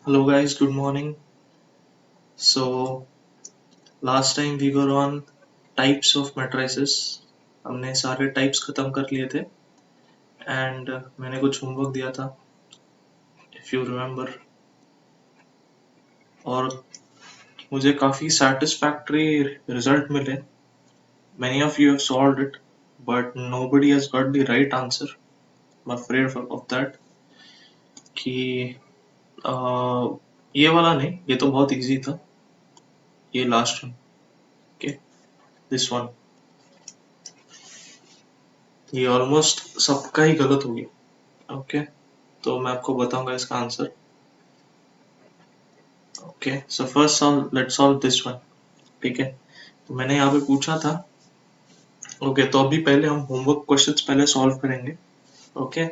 Hello guys, good morning. So last time we were on types of matrices. हमने सारे types खत्म कर लिए थे and मैंने कुछ homework दिया था if you remember और मुझे काफी satisfactory result मिले. Many of you have solved it but nobody has got the right answer. I'm afraid of that कि ये वाला नहीं, ये तो बहुत easy था. ये last one, okay, this one. ये ऑलमोस्ट सबका ही गलत हो गया. ओके तो मैं आपको बताऊंगा इसका answer. Okay so first solve let's solve this one. ठीक है तो मैंने यहाँ पे पूछा था. ओके तो अभी पहले हम होमवर्क क्वेश्चंस पहले सॉल्व करेंगे. ओके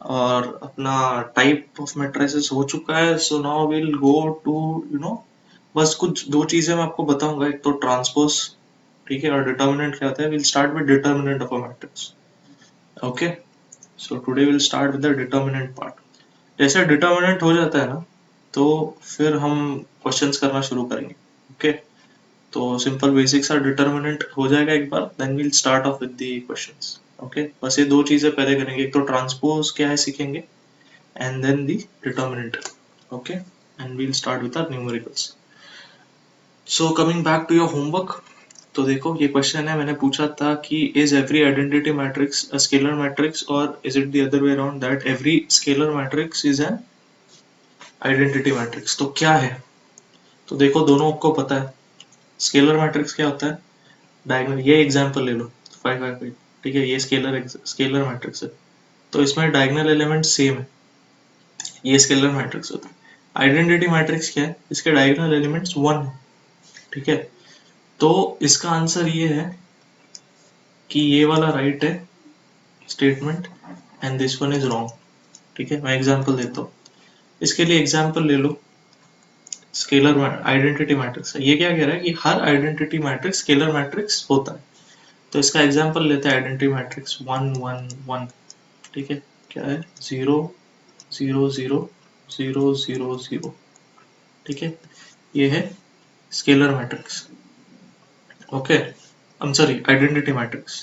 और अपना टाइप ऑफ मैट्रिसेस हो चुका है. So now will go to बस कुछ दो चीजें मैं आपको बताऊंगा. एक तो ट्रांसपोज, ठीक है, और डिटर्मिनेंट क्या होता है. Will start with determinant of a matrix. Okay so today will start with the determinant part. जैसे डिटर्मिनेंट हो जाता है ना तो फिर हम क्वेश्चंस करना शुरू करेंगे. ओके तो सिंपल बेसिक सा डिटर्मिनेंट हो जाएगा एक बार, then we'll start off with the questions. Okay बस ये दो चीजें पहले करेंगे. एक तो ट्रांसपोज क्या है सीखेंगे and then the determinant. Okay and we'll start with our numericals. So coming back to your homework. तो देखो ये क्वेश्चन है. मैंने पूछा था कि is every identity matrix a scalar matrix और is it the other way around that every scalar matrix is an identity matrix. तो क्या है. तो देखो दोनों आपको पता है. स्केलर मैट्रिक्स क्या होता है. डायगोनल. ये एग्जांपल ले लो 5 5 5. ठीक है ये स्केलर मैट्रिक्स है तो इसमें डायगोनल एलिमेंट सेम है. ये स्केलर मैट्रिक्स होता है. आइडेंटिटी मैट्रिक्स क्या है. इसके डायगोनल एलिमेंट्स 1 है. ठीक है तो इसका आंसर ये है कि ये वाला राइट है statement and this one is wrong. ठीक है मैं एग्जांपल देता हूँ. इसके लिए एग्जांपल ले लो. स्केलर आइडेंटिटी मैट्रिक्स है. ये क्या कह रहा है कि हर आइडेंटिटी मैट्रिक्स स्केलर मैट्रिक्स होता है. तो इसका एग्जांपल लेते हैं. Identity matrix 1 1 1. ठीक है क्या है 0 0 0 0 0 0. ठीक है ये है scalar matrix. Okay I am sorry identity matrix.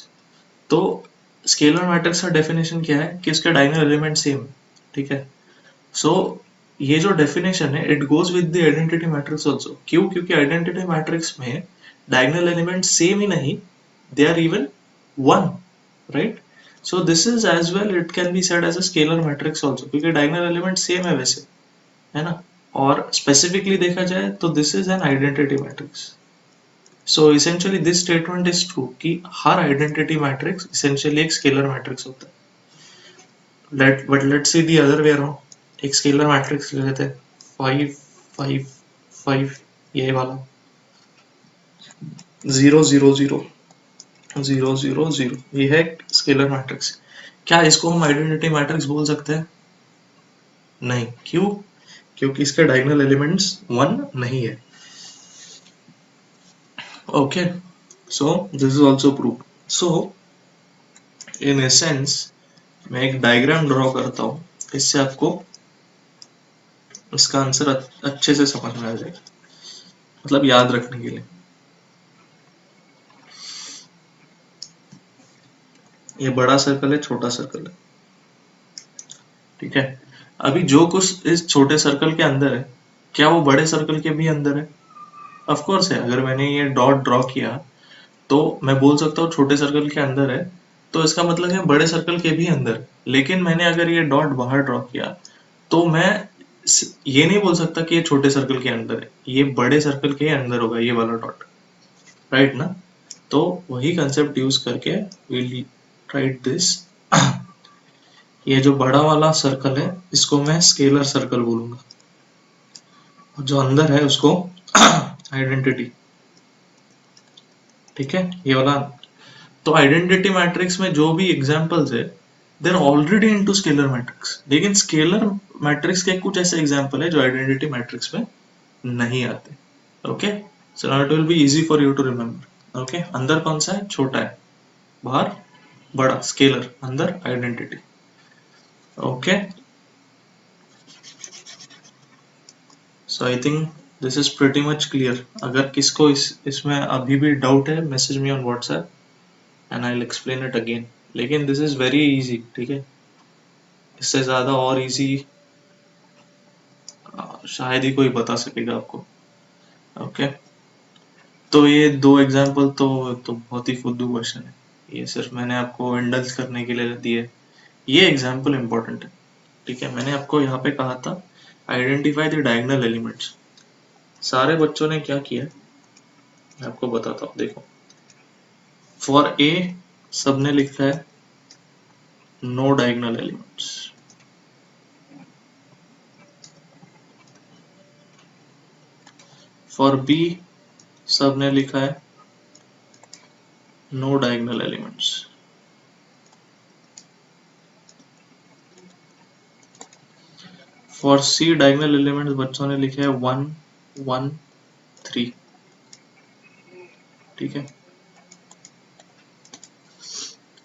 तो स्केलर मैट्रिक्स का डेफिनेशन क्या है कि इसका डायगोनल एलिमेंट सेम है. ठीक है सो ये जो डेफिनेशन है it goes with the identity matrix also. क्यों. क्योंकि आइडेंटिटी मैट्रिक्स में डायगोनल एलिमेंट सेम ही नहीं, they are even 1, right. So this is as well, it can be said as a scalar matrix also क्योंकि diagonal element same है वैसे, है ना. और specifically देखा जाए तो this is an identity matrix. So essentially this statement is true कि हर identity matrix essentially एक scalar matrix होता है. But let's see the other way around. एक scalar matrix ले लेते हैं 5 5 5. ये वाला 0 0 0 0 0 0. ये है स्केलर मैट्रिक्स. क्या इसको हम आइडेंटिटी मैट्रिक्स बोल सकते हैं. नहीं. क्यों. क्योंकि इसके डायगोनल एलिमेंट्स 1 नहीं है. Okay so this is also prove. So in essence मैं एक डायग्राम ड्रॉ करता हूँ. इससे आपको इसका आंसर अच्छे से समझ में आ जाएगा, मतलब याद रखने के लिए. ये बड़ा सर्कल है, छोटा सर्कल है. ठीक है अभी जो कुछ इस छोटे सर्कल के अंदर है क्या वो बड़े सर्कल के भी अंदर है. ऑफ कोर्स है. अगर मैंने ये डॉट ड्रॉ किया तो मैं बोल सकता हूँ छोटे सर्कल के अंदर है, तो इसका मतलब है बड़े सर्कल के भी अंदर है. लेकिन मैंने अगर ये डॉट बाहर ड्रॉ किया तो मैं ये नहीं बोल सकता कि ये छोटे सर्कल के अंदर है. ये बड़े सर्कल के अंदर होगा ये वाला डॉट, राइट ना. तो वही कंसेप्ट यूज करके विल राइट दिस. ये जो बड़ा वाला सर्कल है इसको मैं स्केलर सर्कल बोलूंगा, जो अंदर है उसको आइडेंटिटी. ठीक है ये वाला. तो आइडेंटिटी मैट्रिक्स में जो भी एग्जांपल्स है they are already into scalar matrix. लेकिन स्केलर मैट्रिक्स के कुछ ऐसे एग्जांपल है जो आइडेंटिटी मैट्रिक्स में नहीं आते. Okay so now it will be easy for you to remember. Okay अंदर कौन सा है. छोटा है, बाहर बड़ा स्केलर, अंदर identity. Okay so I think this is pretty much clear. अगर किसको इसमें अभी भी डाउट है, message me on WhatsApp and I will explain it again. लेकिन दिस इज वेरी इजी, ठीक है. इससे ज़्यादा और इजी शायद ही कोई बता सकेगा आपको. ओके तो ये दो एग्जांपल तो बहुत ही फुद्दू क्वेश्चन है. ये सिर्फ मैंने आपको इंडल्ज करने के लिए दिए. ये एग्जांपल इम्पोर्टेंट है, ठीक है. मैंने आपको यहाँ पे कहा था आइडेंटिफाई द डायगोनल एलिमेंट्स. सारे बच्चों ने क्या किया मैं आपको बताता हूँ. देखो फॉर ए सबने लिखा है no diagonal elements. For B सबने लिखा है no diagonal elements. For C diagonal elements बच्चों ने लिखे है 1 1 3. ठीक है.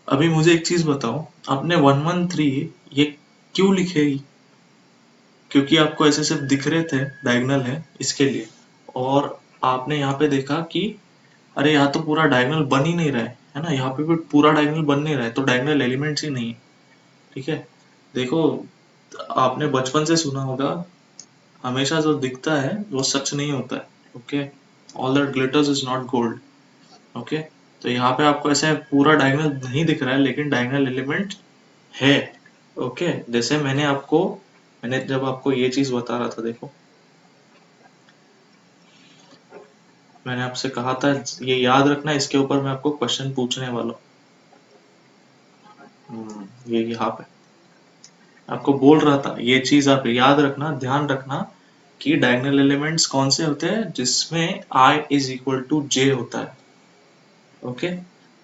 अभी मुझे एक चीज बताओ, आपने 1 1 3 ये क्यों लिखे? क्योंकि आपको ऐसे सिर्फ दिख रहे थे डायगोनल है इसके लिए, और आपने यहाँ पे देखा कि अरे यहाँ तो पूरा डायगोनल बन ही नहीं रहा है ना. यहाँ पे भी पूरा डायगोनल बन नहीं रहा है, तो डायगोनल एलिमेंट्स ही नहीं है. ठीक है. देखो आपने बचपन से सुना होगा, हमेशा जो दिखता है वो सच नहीं होता है. Okay. All that glitters is not gold. Okay. तो यहाँ पे आपको ऐसे पूरा डायगोनल नहीं दिख रहा है, लेकिन डायगोनल एलिमेंट है. ओके. जैसे मैंने जब आपको ये चीज बता रहा था, देखो मैंने आपसे कहा था ये याद रखना, इसके ऊपर मैं आपको क्वेश्चन पूछने वाला हूँ. ये यहाँ पे आपको बोल रहा था ये चीज आप याद रखना, ध्यान रखना कि डायगोनल एलिमेंट्स कौन से होते हैं जिसमें i is equal to j होता है. ओके.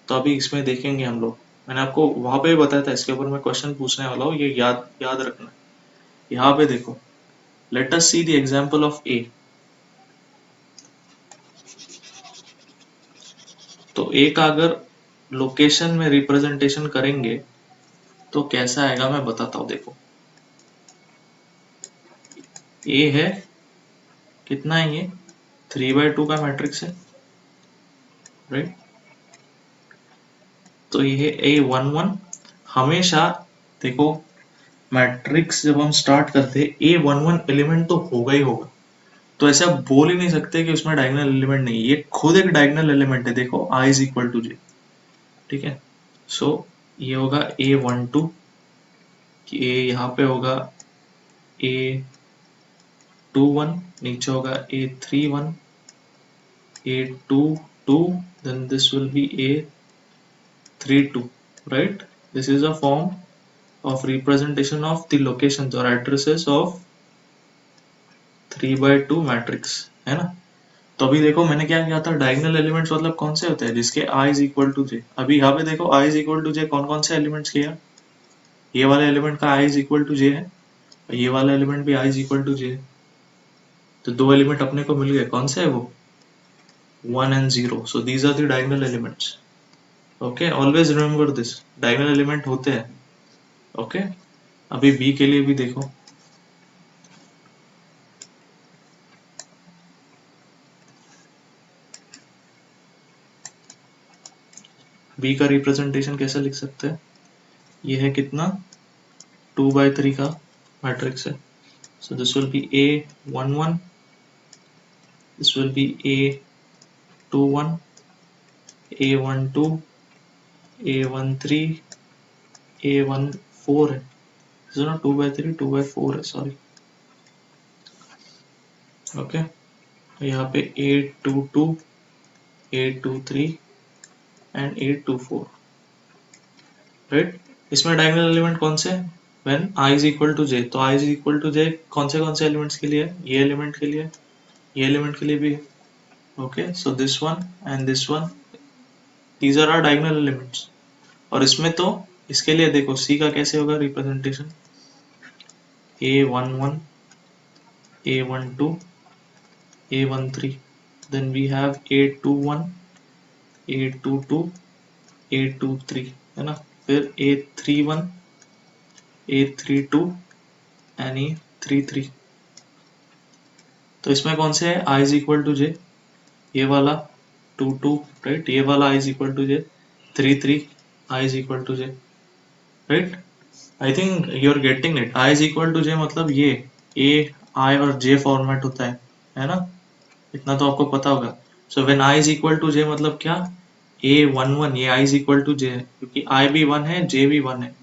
तो अभी इसमें देखेंगे हम लोग. मैंने आपको वहां पे भी बताया था, इसके ऊपर मैं क्वेश्चन पूछने वाला हूँ, ये याद याद रखना. यहाँ पे देखो, let us see the example of a. तो a का अगर लोकेशन में रिप्रेजेंटेशन करेंगे तो कैसा आएगा मैं बताता हूँ. देखो a है कितना है, ये 3/2 का मैट्रिक्स है, राइट. तो ये A11 हमेशा देखो, मैट्रिक्स जब हम स्टार्ट करते हैं A11 एलिमेंट तो होगा ही होगा. तो ऐसा बोल ही नहीं सकते कि उसमें डायगोनल एलिमेंट नहीं है. ये खुद एक डायगोनल एलिमेंट है. देखो i इज इक्वल टू जे. ठीक है. सो ये होगा A12, कि A यहाँ पे होगा A21, नीचे होगा A31, A22, then this will be A32, right. This is a form of representation of the locations or addresses of 3/2 matrix, है ना. तो अभी देखो मैंने क्या किया था, डायगोनल एलिमेंट्स मतलब कौन से होते हैं जिसके i इज इक्वल टू जे. अभी यहाँ पे देखो i इज इक्वल टू जे कौन कौन से एलिमेंट्स किया. ये वाले एलिमेंट का i इज इक्वल टू जे है, और ये वाला एलिमेंट भी i इज इक्वल टू जे है. तो दो एलिमेंट अपने को मिल गए. कौन से है वो? 1 and 0. So these are the diagonal elements. Okay. Always remember this, diagonal element होते हैं. ओके. अभी b के लिए भी देखो, b का रिप्रेजेंटेशन कैसे लिख सकते हैं. ये है कितना, 2/3 का मैट्रिक्स है. So this will be A11, this will be A21, A12, A13, A14 है. This is not 2/3, 2/4 है, sorry. Okay. यहाँ पे A22, A23 and A24, right. इसमें डायगोनल एलिमेंट कौन से हैं? When i is equal to j. तो i is equal to j कौन से एलिमेंट्स के लिए है? ये एलिमेंट के लिए, ये एलिमेंट के लिए भी है. Okay, so this one and this one, these are our diagonal elements. और इसमें तो इसके लिए देखो c का कैसे होगा representation, A11, A12, A13, then we have A21, A22, A23, है ना. फिर A31, A32 and A33. तो इसमें कौन से है, i is equal to j, ये वाला 2 2, राइट, ये वाला i is equal to j 3 3, i is equal to j, right. I think you are getting it. i is equal to j मतलब ये a i और j फॉर्मेट होता है ना, इतना तो आपको पता होगा। So when i is equal to j मतलब क्या, a 1 1, ये i is equal to j है क्योंकि i भी 1 है j भी 1 है।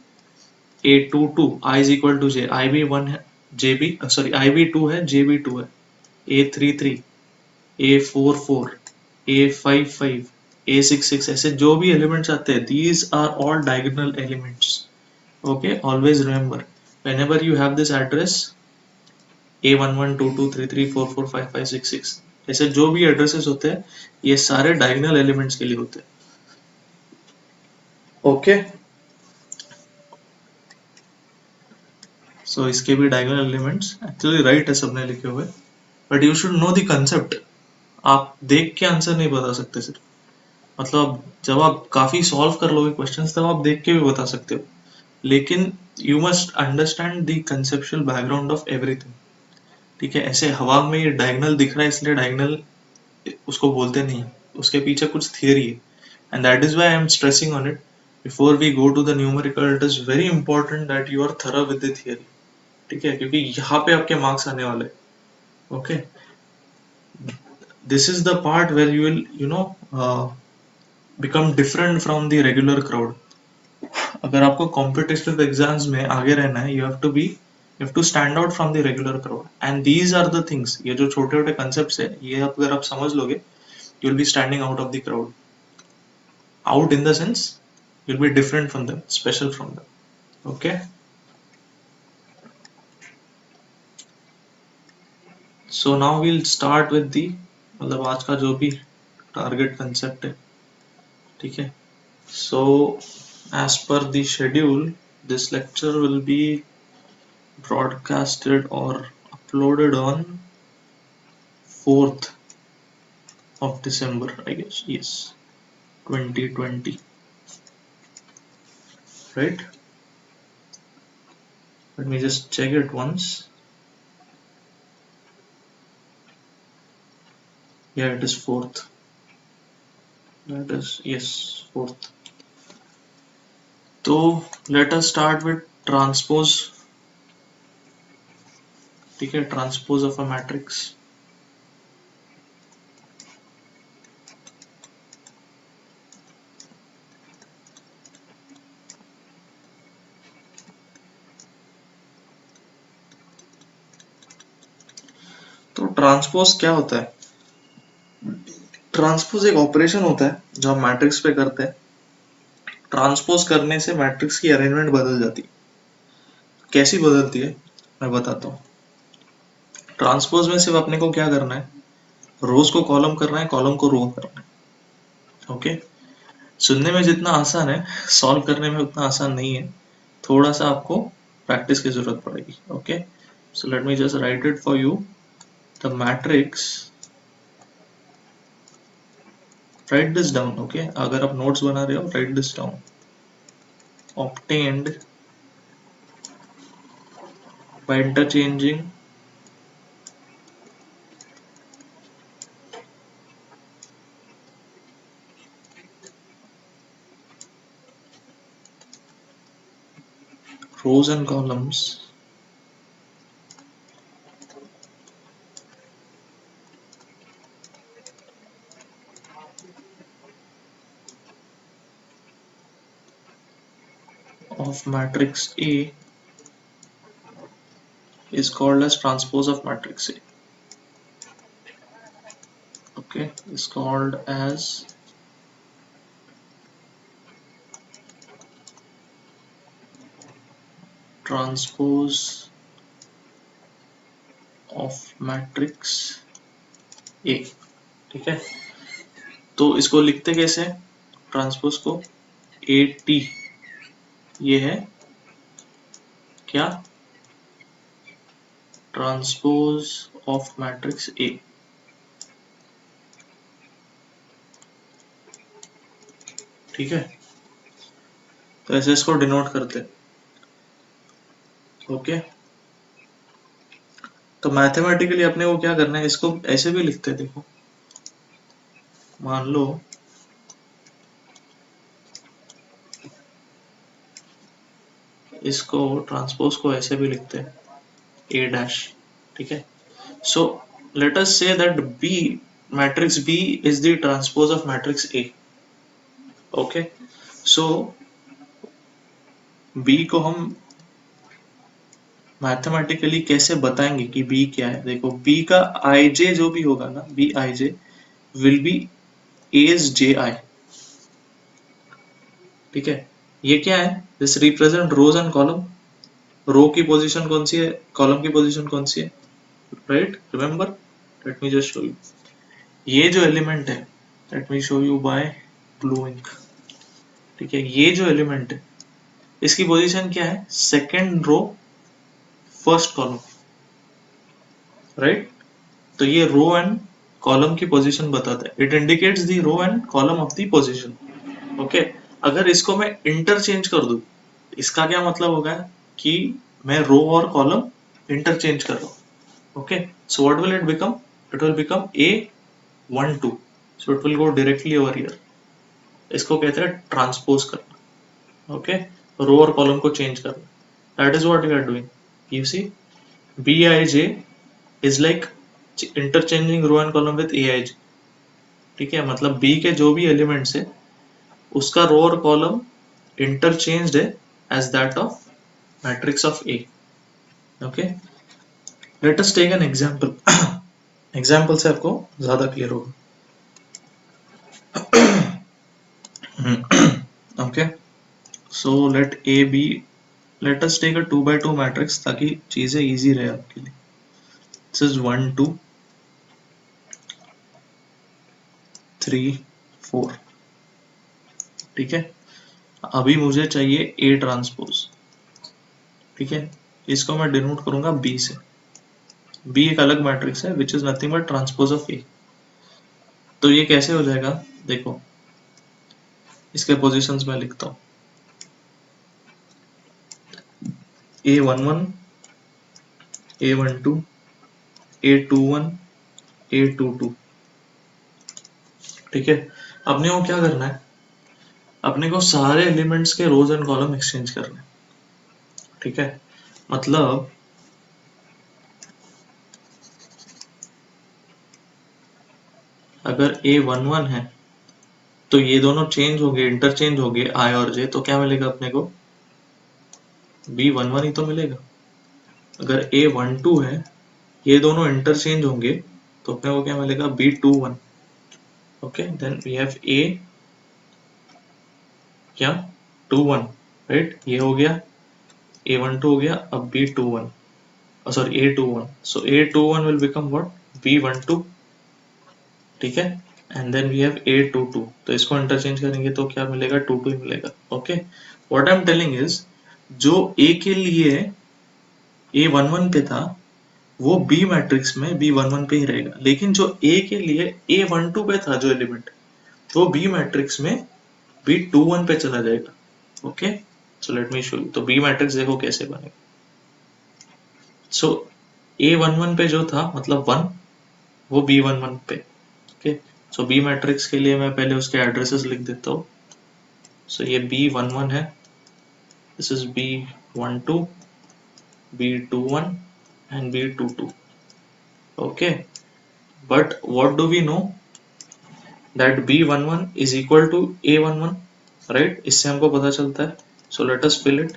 a 2 2, i is equal to j, i भी 1 है j भी, सॉरी i भी 2 है j भी 2 है। a 3 3, a 4 4, a 5 5, a 6 6, ऐसे जो भी एलिमेंट्स आते हैं, these are all diagonal elements. Okay, always remember whenever you have this address a11 22 33 44 55 66, ऐसे जो भी एड्रेसेस होते हैं ये सारे डायगोनल एलिमेंट्स के लिए होते हैं। ओके, सो इसके भी डायगोनल एलिमेंट्स एक्चुअली राइट है सबने लिखे हुए, but you should know the concept. आप देख के आंसर नहीं बता सकते सिर्फ, मतलब जब आप काफी सॉल्व कर लोगे क्वेश्चंस तब आप देख के भी बता सकते हो, लेकिन you must understand the conceptual background of everything. ठीक है, ऐसे हवा में ये डायगोनल दिख रहा है इसलिए डायगोनल उसको बोलते नहीं, उसके पीछे कुछ थियरी है, and that is why I am stressing on it. Before we go to the numerical it is very important that you are thorough with the theory. ठीक है, क्योंकि यहाँ पे आपके मार्क्स आने वाले। Okay, this is the part where you will become different from the regular crowd. अगर आपको कॉम्पिटिटिव एग्जाम्स में आगे रहना है, you have to stand out from the regular crowd, and these are the things, ये जो छोटे छोटे कंसेप्ट है ये अगर आप समझ लोगे, you will be standing out of the crowd, out in the sense you'll be different from them, special from them. Okay, so now we'll start with the मतलब आज का जो भी टारगेट कंसेप्ट है। ठीक है, so as per the schedule this lecture will be broadcasted or uploaded on 4th of December, I guess, yes, 2020, right? Let me just check it once. Yeah, it is 4th, that is, yes, 4th. तो let us start with transpose। ठीक है, transpose of a matrix. तो transpose क्या होता है? Transpose एक operation होता है जो हम मैट्रिक्स पे करते हैं। ट्रांसपोज करने से मैट्रिक्स की अरेंजमेंट बदल जाती है। कैसी बदलती है मैं बताता हूँ। ट्रांसपोज में सिर्फ अपने को क्या करना है, रोज को कॉलम करना है, कॉलम को रो करना है। ओके, सुनने में जितना आसान है सॉल्व करने में उतना आसान नहीं है, थोड़ा सा आपको प्रैक्टिस की जरूरत पड़ेगी। Okay, so late me just right it for you. The matrix, write this down, okay, अगर आप नोट्स बना रहे हो write this down, obtained by interchanging rows and columns of matrix A is called as transpose of matrix A. Okay, is called as transpose of matrix A। ठीक है, तो इसको लिखते कैसे ट्रांसपोज को, AT, ये है क्या, ट्रांसपोज ऑफ मैट्रिक्स A। ठीक है, तो ऐसे इसको डिनोट करते हैं। ओके, तो मैथमेटिकली अपने को क्या करना है, इसको ऐसे भी लिखते हैं, देखो मान लो इसको ट्रांसपोज को ऐसे भी लिखते हैं ए डैश, ठीक है। So let us say that B matrix B is the transpose of matrix A. Okay, so B को हम मैथमेटिकली कैसे बताएंगे कि बी क्या है। देखो बी का आई जे जो भी होगा ना, b i j will be as j i, ठीक है। ये क्या है, this represent rows and column. Row की पोजीशन कौन सी है, कॉलम की पोजीशन कौन सी है, right, remember. Let me just show you, ये जो एलिमेंट है, let me show you by blue ink, ठीक है। ये जो एलिमेंट है इसकी पोजीशन क्या है, second row first column, right. तो ये रो एंड कॉलम की पोजीशन बताता है, it indicates the row and column of the position. Okay, अगर इसको मैं इंटरचेंज कर दूं, इसका क्या मतलब होगा कि मैं रो और कॉलम इंटरचेंज कर रहा हूं। Okay, so what will it become, it will become A12, so it will go directly over here. इसको कहते हैं ट्रांसपोज करना। ओके, रो और कॉलम को चेंज करना, that is what we are doing. You see, Bij is like interchanging row and column with Aij, ठीक है। मतलब बी के जो भी एलिमेंट्स है उसका रो और कॉलम इंटरचेंज्ड है as that of matrix of A. Okay, let us take an example. Example से आपको ज्यादा क्लियर होगा। Okay, so let A B, let us take a 2 by 2 matrix ताकि चीजें इजी रहे आपके लिए। दिस इज 1 2 3 4, ठीक है। अभी मुझे चाहिए ए ट्रांसपोज, ठीक है। इसको मैं डिनोट करूंगा बी से। बी एक अलग मैट्रिक्स है which is nothing but transpose of A. तो ये कैसे हो जाएगा, देखो इसके पोजीशंस में लिखता हूँ, A11 A12 A21 A22, ठीक है। अपने को क्या करना है, अपने को सारे एलिमेंट्स के रोज एंड कॉलम एक्सचेंज करने हैं, ठीक है। मतलब अगर A11 है तो ये दोनों चेंज हो गए, इंटरचेंज हो गए आई और जे, तो क्या मिलेगा अपने को, B11 ही तो मिलेगा। अगर A12 है, ये दोनों इंटरचेंज होंगे तो अपने को क्या मिलेगा, B21। Okay, then we have A क्या 21, राइट। ये हो गया A12 हो गया, अब B21, sorry A21, so A21 will become what, B12, ठीक है। And then we have A22, तो इसको इंटरचेंज करेंगे तो क्या मिलेगा, 22 मिलेगा। Okay, what I am telling is, जो A के लिए A11 पे था वो B मैट्रिक्स में B11 पे ही रहेगा, लेकिन जो A के लिए A12 पे था जो एलिमेंट, वो B मैट्रिक्स में B21 पे चला जाएगा। Okay, so late me show you. तो B मैट्रिक्स देखो कैसे बनेगा। सो A11 पे जो था मतलब 1, वो B11 पे। ओके, सो B मैट्रिक्स के लिए मैं पहले उसके एड्रेसेस लिख देता हूँ। सो ये B11 है, this is B12 B21 and B22। Okay, but what do we know, that B11 is equal to A11, right, इससे हमको पता चलता है। So let us fill it,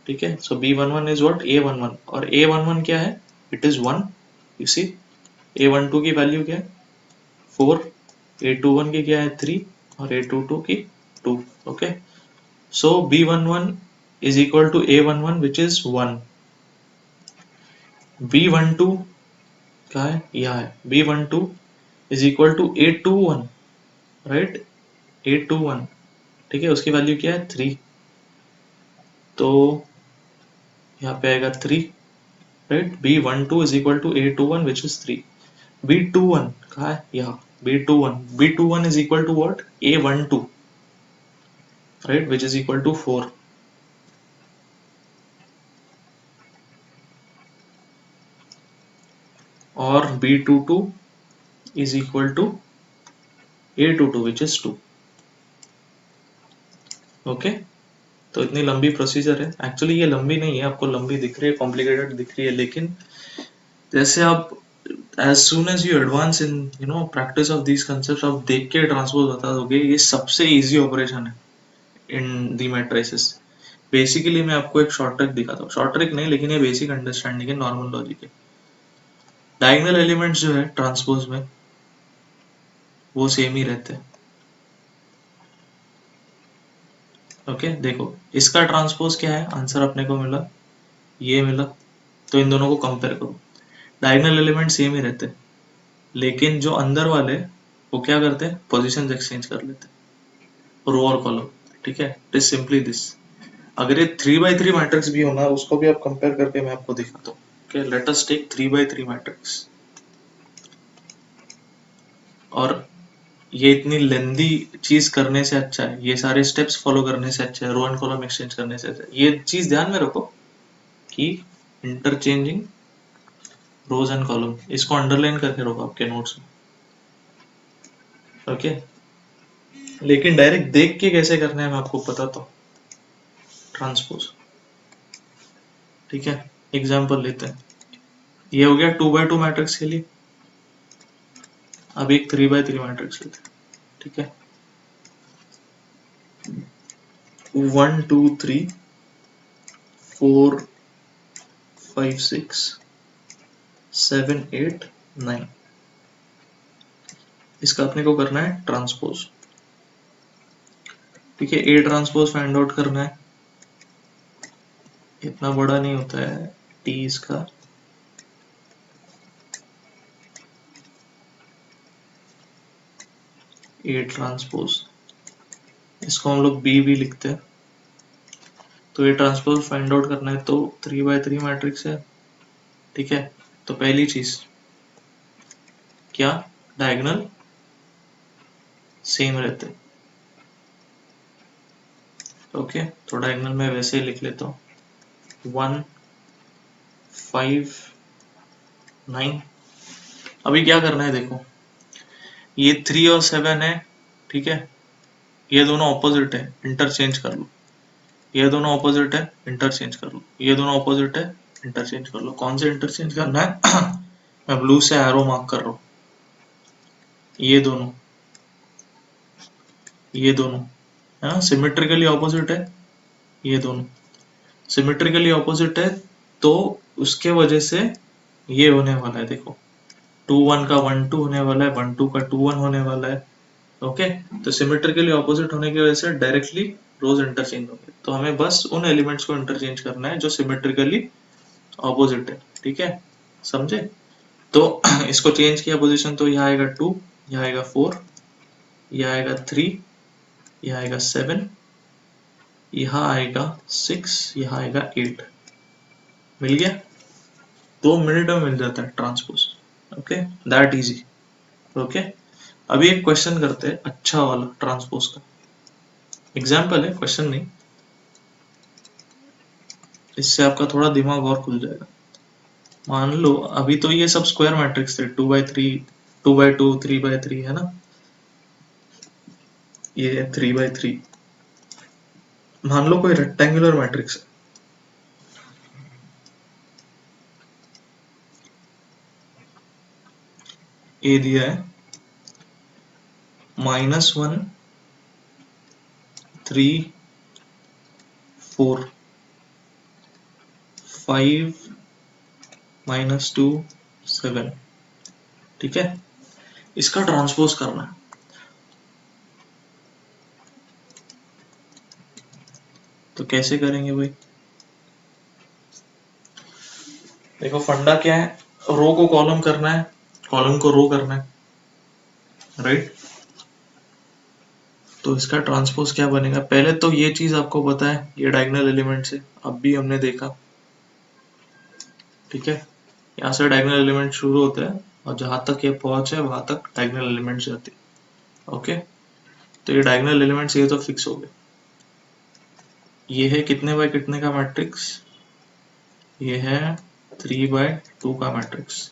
ठीक है। सो B11 इज व्हाट, A11, और A11 क्या है, it is 1। You see, A12 की वैल्यू क्या है 4, A21 की क्या है 3, और A22 की 2। Okay, so B11 is equal to A11 which is 1। B12 क्या है, यह है B12 is equal to A21, right, A21, ठीक है। उसकी वैल्यू क्या है 3, तो यहाँ पे आएगा 3, right. B12 is equal to A21 which is 3। B21 कहाँ है, यहाँ B21 is equal to what, A12, right, which is equal to 4। और B22 is equal to A22 which is 2. Okay तो इतनी लंबी प्रोसीजर है, एक्चुअली ये लंबी नहीं है, आपको लंबी दिख रही है, कॉम्प्लिकेटेड दिख रही है, लेकिन जैसे आप as soon as you advance in practice of these concepts, आप देख के ट्रांसपोज बता दोगे, ये सबसे इजी ऑपरेशन है इन दी मैट्रिसेस। बेसिकली मैं आपको एक शॉर्ट ट्रिक दिखाता हूँ, शॉर्ट ट्रिक नहीं लेकिन ये बेसिक अंडरस्टैंडिंग है, नॉर्मल लॉजिक है। डायगोनल एलिमेंट्स जो है ट्रांसपोज में वो सेम ही रहते हैं। ओके देखो इसका ट्रांसपोज क्या है, आंसर अपने को मिला, ये मिला, तो इन दोनों को कंपेयर करो, डायगोनल एलिमेंट सेम ही रहते हैं, लेकिन जो अंदर वाले वो क्या करते हैं, पोजीशंस एक्सचेंज कर लेते हैं, रो और कॉलम। ठीक है, इट इज सिंपली दिस। अगर ये 3x3 मैट्रिक्स भी होना, उसको भी आप कंपेयर करके मैं आपको दिखाता हूँ। Okay let us take 3x3 matrix, और ये इतनी लेंदी चीज करने से अच्छा है, ये सारे स्टेप्स फॉलो करने से अच्छा है, रो एंड कॉलम एक्सचेंज करने से अच्छा है। ये चीज ध्यान में रखो कि इंटरचेंजिंग रोज एंड कॉलम, इसको अंडरलाइन करके रखो आपके नोट्स में। ओके लेकिन डायरेक्ट देख के कैसे करना है मैं आपको बताता हूँ, ट्रांसपोज। ठीक है एग्जाम्पल लेते हैं, ये हो गया 2x2 मैट्रिक्स के लिए, अब एक 3x3 मैट्रिक्स लेते हैं। ठीक है 1 2 3 4 5 6 7 8 9, इसका अपने को करना है ट्रांसपोज। ठीक है ए ट्रांसपोज फाइंड आउट करना है, इतना बड़ा नहीं होता है टी इसका, ए ट्रांसपोज, इसको हम लोग बी भी लिखते हैं। तो ए ट्रांसपोज फाइंड आउट करना है, तो 3x3 मैट्रिक्स है। ठीक है तो पहली चीज क्या, डायगोनल सेम रहते हैं। ओके तो डायगोनल में वैसे ही लिख लेता हूँ, 1 5 9। अभी क्या करना है देखो, ये 3 और 7 है, ठीक है, ये दोनों ऑपोजिट है, इंटरचेंज कर लो, ये दोनों ऑपोजिट है, इंटरचेंज कर लो, ये दोनों ऑपोजिट है, इंटरचेंज कर लो। कौन से इंटरचेंज करना है मैं ब्लू से एरो मार्क कर रहा हूँ, ये दोनों, ये दोनों है ना सिमेट्रिकली ऑपोजिट है, ये दोनों सिमेट्रिकली ऑपोजिट है, तो उसके वजह से ये होने वाला है, देखो 2 1 का 1 2 होने वाला है, 1 2 का 2 1 होने वाला है। ओके तो सिमेट्रिकली ऑपोजिट होने की वजह से डायरेक्टली रोज इंटरचेंज होंगे, तो हमें बस उन एलिमेंट्स को इंटरचेंज करना है जो सिमेट्रिकली ऑपोजिट है। ठीक है समझे, तो इसको चेंज किया पोजीशन, तो यहाँ आएगा 2, यहाँ आएगा 4, यहाँ आएगा 3, यहाँ आएगा 7, यहाँ आएगा 6, यहाँ आएगा 8। मिल गया, 2 मिनट में मिल जाता है transpose. Okay that easy. Okay अभी एक क्वेश्चन करते हैं अच्छा वाला ट्रांसपोज का, एग्जाम्पल है क्वेश्चन नहीं, इससे आपका थोड़ा दिमाग और खुल जाएगा। मान लो अभी तो ये सब स्क्वायर मैट्रिक्स थे, 2x3 2x2 3x3 है ना, ये 3x3। मान लो कोई रेक्टेंगुलर मैट्रिक्स है, ए दिया है -1 3 4 5 -2 7। ठीक है इसका ट्रांसपोज करना है, तो कैसे करेंगे भाई, देखो फंडा क्या है, रो को कॉलम करना है, कॉलम को रो करना है, राइट। तो इसका ट्रांसपोज क्या बनेगा, पहले तो ये चीज आपको पता है, ये डायगोनल एलिमेंट है, अब भी हमने देखा। ठीक है यहाँ से डायगोनल एलिमेंट शुरू होते हैं और जहां तक ये पहुंचे वहां तक डायगोनल एलिमेंट्स जाते हैं। ओके तो ये डायगोनल एलिमेंट्स ये तो फिक्स हो गए, ये है कितने बाय कितने का मैट्रिक्स, ये है 3x2 का मैट्रिक्स।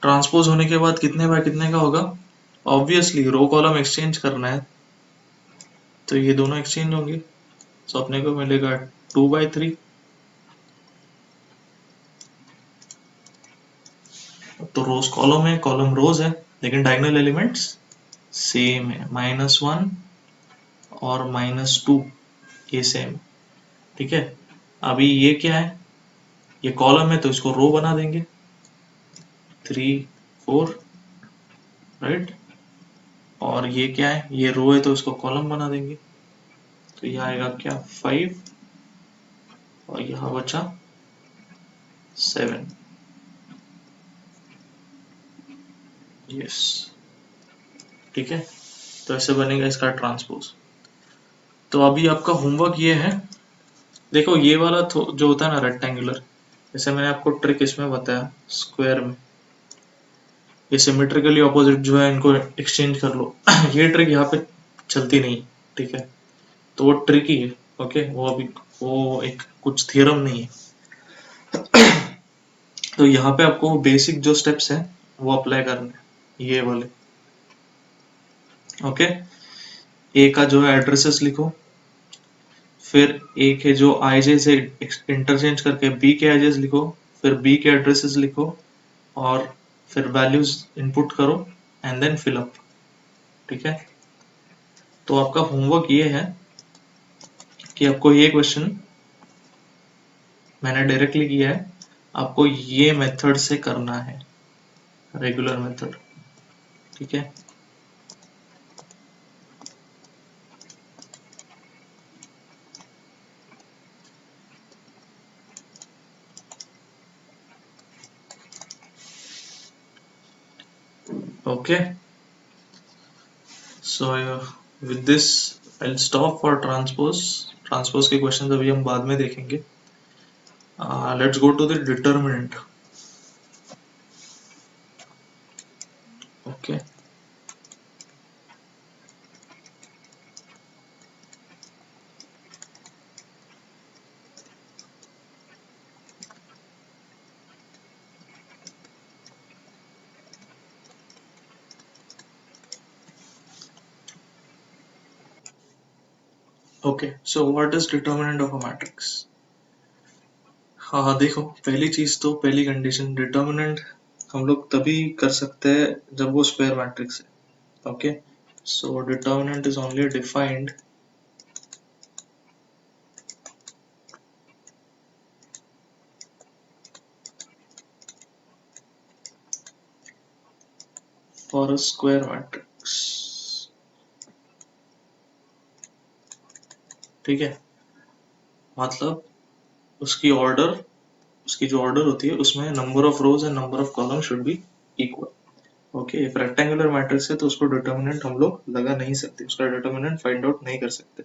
ट्रांसपोज होने के बाद कितने बाय कितने का होगा? ऑब्वियसली रो कॉलम एक्सचेंज करना है तो ये दोनों एक्सचेंज होंगे, तो अपने को मिलेगा 2/3। तो रोज कॉलम है, कॉलम रोज है, लेकिन डायगोनल एलिमेंट्स सेम है, -1 और -2 ये सेम। ठीक है, अभी ये क्या है, ये कॉलम है तो इसको रो बना देंगे, 3 4 राइट, और ये क्या है, ये रो है तो इसको कॉलम बना देंगे, तो ये आएगा क्या 5 और यहाँ बचा 7। यस, ठीक है, तो ऐसे बनेगा इसका ट्रांसपोज। तो अभी आपका होमवर्क ये है, देखो ये वाला जो होता है ना रेक्टेंगुलर, जैसे मैंने आपको ट्रिक इसमें बताया स्क्वायर में, ये सिमेट्रिकली ऑपोजिट जो है इनको एक्सचेंज कर लो ये ट्रिक यहाँ पे चलती नहीं, ठीक है, तो वो ट्रिक ही है, ओके, वो अभी वो एक कुछ थियरम नहीं है तो यहाँ पे आपको बेसिक जो स्टेप्स हैं वो अप्लाई करने हैं, ये वाले, ओके। ए का जो है एड्रेसेस लिखो, फिर ए के जो आईजे से इंटरचेंज करके बी के आईजेस लिखो, फिर बी के एड्रेसेस लिखो और फिर वैल्यूज इनपुट करो एंड देन फिल अप, ठीक है। तो आपका होमवर्क ये है कि आपको ये क्वेश्चन मैंने डायरेक्टली किया है, आपको ये मेथड से करना है, रेगुलर मेथड, ठीक है। Okay, so with this I will stop for transpose. Transpose के क्वेश्चन अभी हम बाद में देखेंगे। Let's go to the determinant. Okay, okay, so what is determinant of a matrix? हाँ, देखो पहली चीज तो पहली कंडीशन, डिटर्मिनेंट हम लोग तभी कर सकते हैं जब वो स्क्वायर मैट्रिक्स है, okay. So determinant is only defined for a square matrix, ठीक है। मतलब उसकी जो ऑर्डर होती है उसमें number of rose and number of column should be equal, okay. If rectangular matrix है तो उसको डिटर्मिनेंट हम लोग लगा नहीं सकते, उसका डिटर्मिनेंट फाइंड आउट नहीं कर सकते,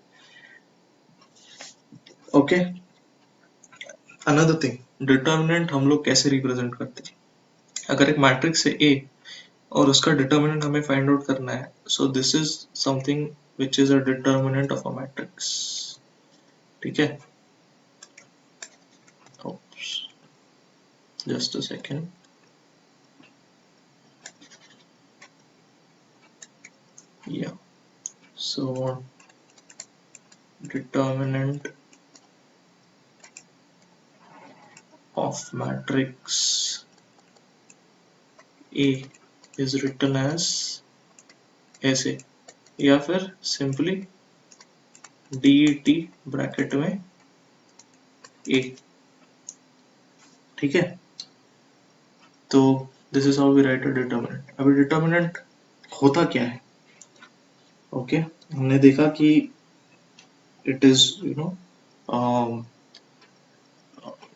ओके। अनदर थिंग, डिटर्मिनेंट हम लोग कैसे रिप्रेजेंट करते हैं, अगर एक मैट्रिक्स है ए और उसका डिटर्मिनेंट हमें फाइंड आउट करना है, so this is something which is a determinant of a matrix, ठीक है। जस्ट अ सेकेंड, या सो determinant of matrix A is written as ऐसे, या फिर सिंपली DET ब्रैकेट में A, ठीक है। तो this is how we write a determinant. अभी डिटर्मिनेंट होता क्या है, ओके, हमने देखा कि it is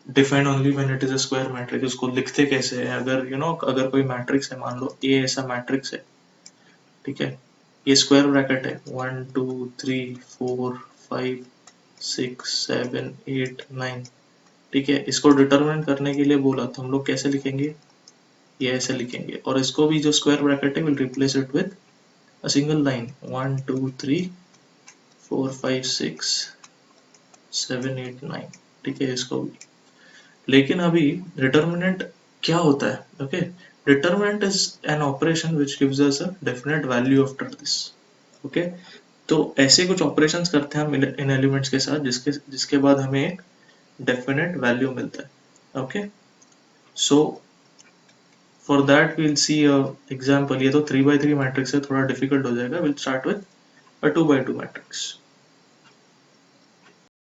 defined only when it is a square matrix. उसको लिखते कैसे है, अगर अगर कोई मैट्रिक्स है, मान लो ए ऐसा मैट्रिक्स है, ठीक है, ये स्क्वायर ब्रैकेट है 1 2 3 4 5 6 7 8 9, ठीक है। इसको डिटरमिनेट करने के लिए बोला तो हम लोग कैसे लिखेंगे, ये ऐसे लिखेंगे, और इसको भी जो स्क्वायर ब्रैकेट है will replace it with a single line 1 2 3 4 5 6 7 8 9, ठीक है, इसको भी। लेकिन अभी डिटर्मिनेंट क्या होता है, okay, determinant is an operation which gives us a definite value after this. Okay, तो ऐसे कुछ ऑपरेशंस करते हैं हम इन एलिमेंट्स के साथ जिसके जिसके बाद हमें एक डेफिनेट वैल्यू मिलता है. Okay, so for that we'll see a example. ये तो 3 by 3 मैट्रिक्स है, थोड़ा डिफिकल्ट हो जाएगा. Will start with a 2 by 2 matrix.